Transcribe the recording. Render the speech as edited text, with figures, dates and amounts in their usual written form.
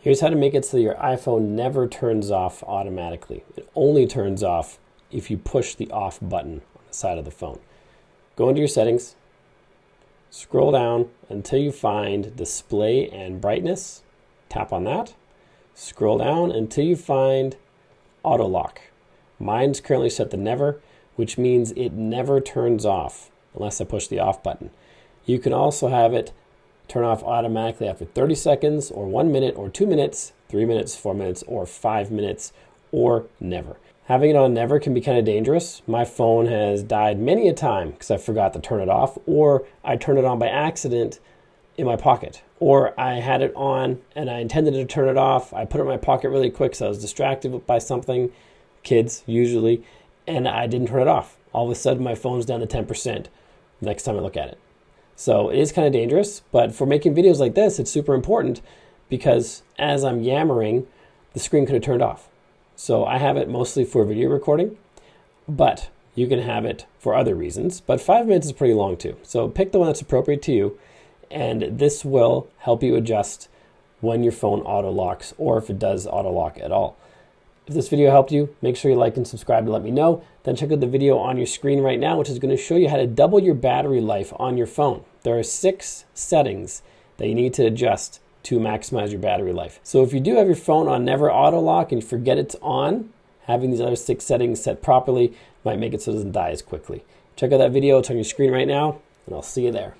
Here's how to make it so your iPhone never turns off automatically. It only turns off if you push the off button on the side of the phone. Go into your settings, scroll down until you find display and brightness. Tap on that. Scroll down until you find auto lock. Mine's currently set to never, which means it never turns off unless I push the off button. You can also have it turn off automatically after 30 seconds or 1 minute or 2 minutes, 3 minutes, 4 minutes, or 5 minutes, or never. Having it on never can be kind of dangerous. My phone has died many a time because I forgot to turn it off, or I turned it on by accident in my pocket, or I had it on and I intended to turn it off. I put it in my pocket really quick so I was distracted by something, kids usually, and I didn't turn it off. All of a sudden my phone's down to 10% next time I look at it. So it is kind of dangerous, but for making videos like this, it's super important because as I'm yammering, the screen could have turned off. So I have it mostly for video recording, but you can have it for other reasons. But 5 minutes is pretty long too. So pick the one that's appropriate to you, and this will help you adjust when your phone auto locks or if it does auto lock at all. If this video helped you, make sure you like and subscribe to let me know. Then check out the video on your screen right now, which is going to show you how to double your battery life on your phone. There are 6 settings that you need to adjust to maximize your battery life. So if you do have your phone on never auto lock and you forget it's on, having these other 6 settings set properly might make it so it doesn't die as quickly. Check out that video, it's on your screen right now, and I'll see you there.